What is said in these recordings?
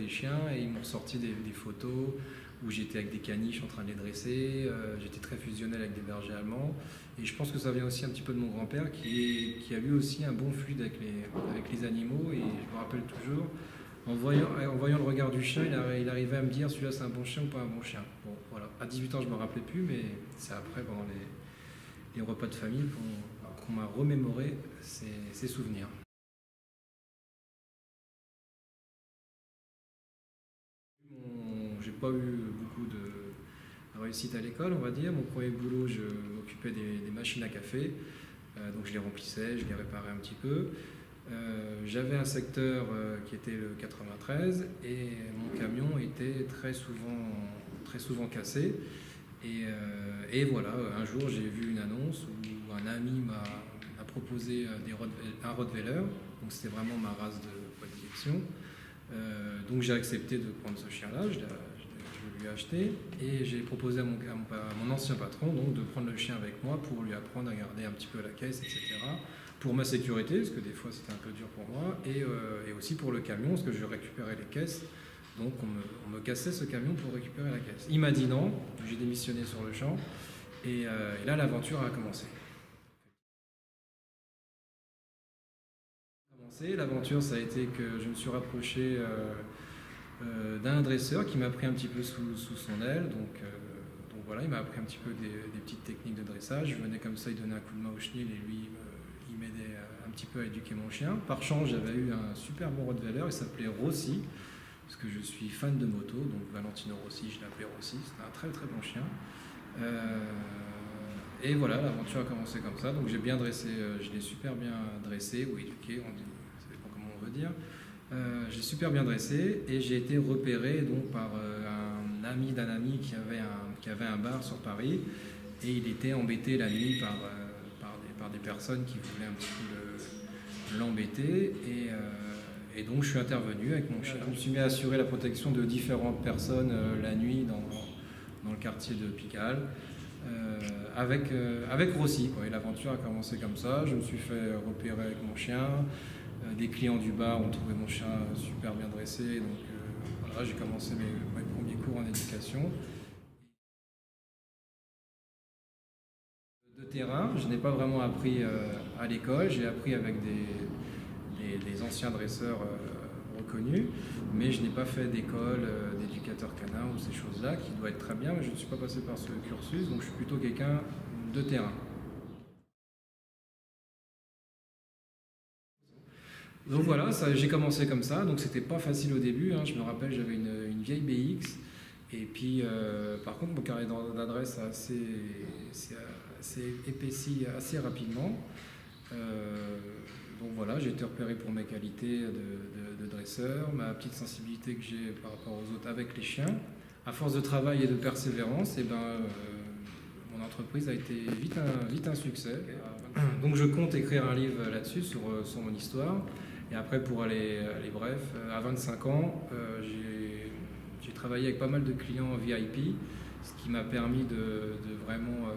les chiens et ils m'ont sorti des photos où j'étais avec des caniches en train de les dresser. J'étais très fusionnel avec des bergers allemands. Et je pense que ça vient aussi un petit peu de mon grand-père qui a lui aussi un bon fluide avec les animaux. Et je me rappelle toujours, en voyant le regard du chien, il arrivait à me dire celui-là c'est un bon chien ou pas un bon chien. Bon, voilà. À 18 ans, je ne me rappelais plus, mais c'est après, pendant les repas de famille, qu'on m'a remémoré ces souvenirs. J'ai pas eu beaucoup de réussite à l'école, on va dire. Mon premier boulot, je m'occupais des machines à café. Donc je les remplissais, je les réparais un petit peu. J'avais un secteur qui était le 93 et mon camion était très souvent cassé. Et voilà, un jour j'ai vu une annonce où un ami m'a proposé un Rottweiler. Donc c'était vraiment ma race de prédilection. Donc j'ai accepté de prendre ce chien-là, je lui ai acheté et j'ai proposé à mon ancien patron donc, de prendre le chien avec moi pour lui apprendre à garder un petit peu la caisse, etc. Pour ma sécurité, parce que des fois c'était un peu dur pour moi, et aussi pour le camion, parce que je récupérais les caisses. Donc on me cassait ce camion pour récupérer la caisse. Il m'a dit non, j'ai démissionné sur le champ et là l'aventure a commencé. L'aventure, ça a été que je me suis rapproché d'un dresseur qui m'a pris un petit peu sous son aile. Donc voilà, il m'a appris un petit peu des petites techniques de dressage. Je venais comme ça, il donnait un coup de main au chenil et lui, il m'aidait un petit peu à éduquer mon chien. Par chance, j'avais eu un super bon Rottweiler, il s'appelait Rossi, parce que je suis fan de moto, donc Valentino Rossi, je l'appelais Rossi, c'était un très très bon chien. Et voilà, l'aventure a commencé comme ça, donc j'ai bien dressé, je l'ai super bien dressé ou éduqué, ça dépend comment on veut dire. J'ai super bien dressé et j'ai été repéré donc par un ami d'un ami qui avait un bar sur Paris et il était embêté la nuit par des personnes qui voulaient un petit peu l'embêter et donc je suis intervenu avec mon chien. Je me suis mis à assurer la protection de différentes personnes la nuit dans le quartier de Pigalle. Avec Rossi, quoi. Et l'aventure a commencé comme ça. Je me suis fait repérer avec mon chien. Des clients du bar ont trouvé mon chien super bien dressé. Donc voilà, j'ai commencé mes premiers cours en éducation. De terrain, je n'ai pas vraiment appris à l'école. J'ai appris avec des anciens dresseurs reconnus, mais je n'ai pas fait d'école d'éducateur canin ou ces choses-là, qui doit être très bien, mais je ne suis pas passé par ce cursus, donc je suis plutôt quelqu'un de terrain. Donc voilà, j'ai commencé comme ça, donc c'était pas facile au début, hein. Je me rappelle, j'avais une vieille BX, et puis par contre mon carnet d'adresse a assez épaissi assez rapidement. Donc voilà, j'ai été repéré pour mes qualités de dresseur, ma petite sensibilité que j'ai par rapport aux autres avec les chiens. À force de travail et de persévérance, mon entreprise a été vite un succès. Donc je compte écrire un livre là-dessus, sur mon histoire. Et après, pour aller bref, à 25 ans, j'ai travaillé avec pas mal de clients VIP, ce qui m'a permis de vraiment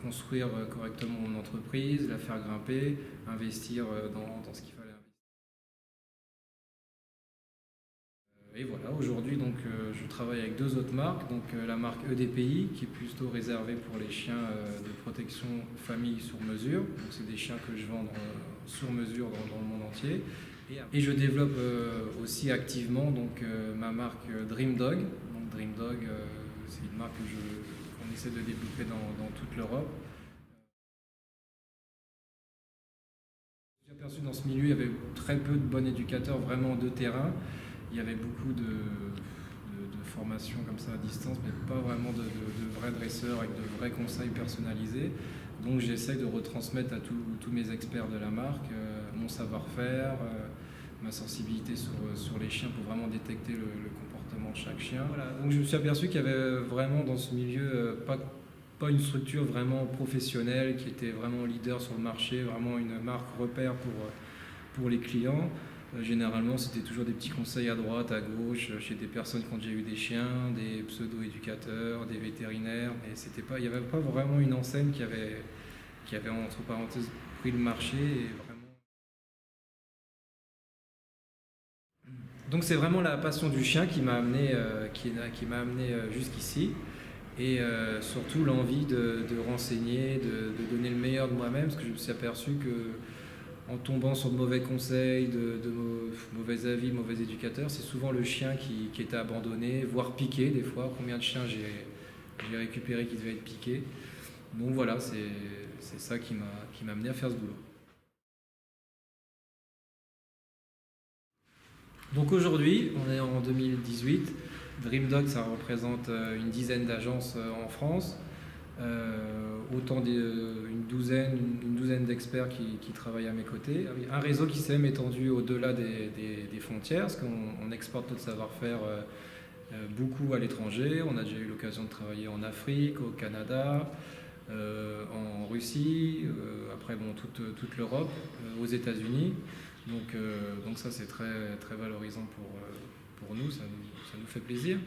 construire correctement mon entreprise, la faire grimper, investir dans ce qu'il fallait investir. Et voilà, aujourd'hui donc je travaille avec deux autres marques, donc la marque EDPI qui est plutôt réservée pour les chiens de protection famille sur mesure. Donc c'est des chiens que je vends sur mesure dans le monde entier. Et je développe aussi activement donc ma marque Dream Dog. Donc Dream Dog, c'est une marque qu'on essaie de développer dans toute l'Europe. J'ai aperçu dans ce milieu, il y avait très peu de bons éducateurs vraiment de terrain. Il y avait beaucoup de formations comme ça à distance, mais pas vraiment de vrais dresseurs avec de vrais conseils personnalisés. Donc j'essaie de retransmettre à tous mes experts de la marque mon savoir-faire, ma sensibilité sur les chiens pour vraiment détecter le comportement de chaque chien. Voilà. Donc je me suis aperçu qu'il y avait vraiment dans ce milieu pas une structure vraiment professionnelle qui était vraiment leader sur le marché, vraiment une marque repère pour les clients. Généralement, c'était toujours des petits conseils à droite, à gauche, chez des personnes qui ont déjà eu des chiens, des pseudo-éducateurs, des vétérinaires. Mais il n'y avait pas vraiment une enseigne qui avait entre parenthèses pris le marché. Et vraiment... Donc c'est vraiment la passion du chien qui m'a amené, jusqu'ici. Et surtout l'envie de renseigner, de donner le meilleur de moi-même, parce que je me suis aperçu que en tombant sur de mauvais conseils, de mauvais avis, mauvais éducateurs, c'est souvent le chien qui était abandonné, voire piqué des fois. Combien de chiens j'ai récupéré qui devaient être piqués. Donc voilà, c'est ça qui m'a amené à faire ce boulot. Donc aujourd'hui, on est en 2018. DreamDog, ça représente une dizaine d'agences en France, une douzaine d'experts qui travaillent à mes côtés. Un réseau qui s'est même étendu au-delà des frontières, parce qu'on exporte notre savoir-faire beaucoup à l'étranger. On a déjà eu l'occasion de travailler en Afrique, au Canada, en Russie, après toute l'Europe, aux États-Unis. Donc ça c'est très, très valorisant pour nous, ça nous fait plaisir.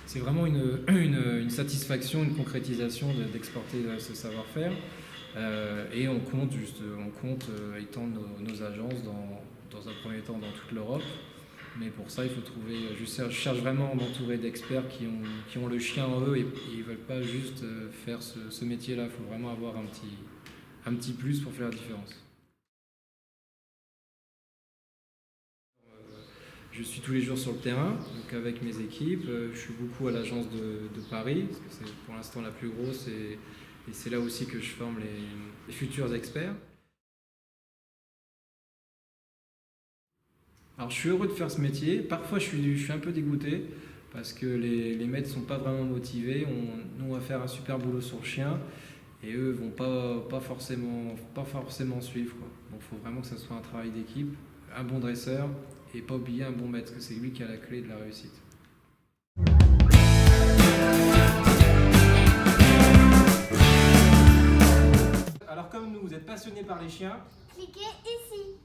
C'est vraiment une satisfaction, une concrétisation d'exporter ce savoir-faire. Et on compte étendre nos agences dans un premier temps dans toute l'Europe. Mais pour ça, il faut trouver. Je cherche vraiment à m'entourer d'experts qui ont le chien en eux et ils ne veulent pas juste faire ce métier-là. Il faut vraiment avoir un petit plus pour faire la différence. Je suis tous les jours sur le terrain, donc avec mes équipes. Je suis beaucoup à l'agence de Paris, parce que c'est pour l'instant la plus grosse et c'est là aussi que je forme les futurs experts. Alors je suis heureux de faire ce métier. Parfois je suis un peu dégoûté parce que les maîtres ne sont pas vraiment motivés. Nous on va faire un super boulot sur le chien et eux vont pas forcément suivre, quoi. Donc il faut vraiment que ça soit un travail d'équipe, un bon dresseur et pas oublier un bon maître, parce que c'est lui qui a la clé de la réussite. Alors comme nous, vous êtes passionnés par les chiens, Cliquez ici.